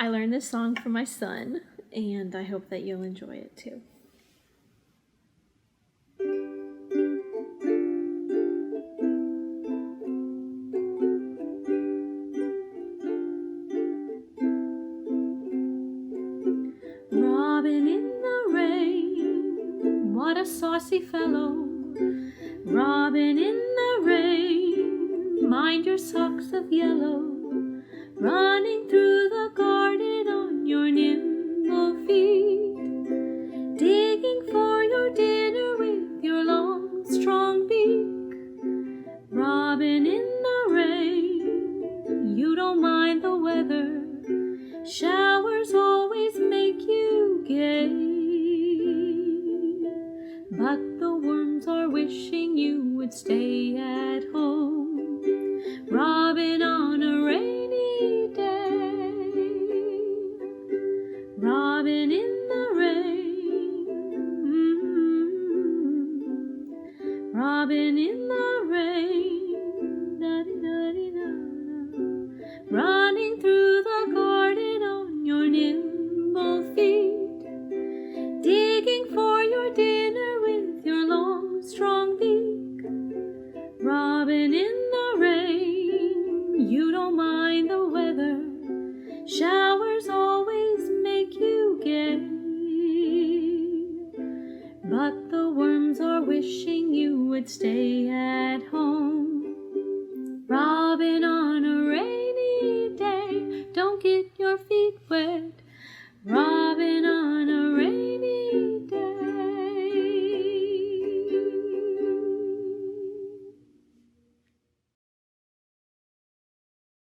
I learned this song from my son, and I hope that you'll enjoy it too. Robin in the rain, what a saucy fellow. Robin in the rain, mind your socks of yellow. Running through the garden on your nimble feet, digging for your dinner with your long, strong beak. Robin in the rain, you don't mind the weather. Showers always make you gay, but the worms are wishing you would stay at home. Robin on a rainy day, Robin in the rain, Robin in the rain, da-dee-da-dee-da-da. Running through the garden on your nimble feet, digging for your dinner with your long, strong beak. Robin in the rain, you don't mind the weather. Showers always make you gay, but the worms are wishing you would stay at home. Robin on a rainy day, don't get your feet wet. Robin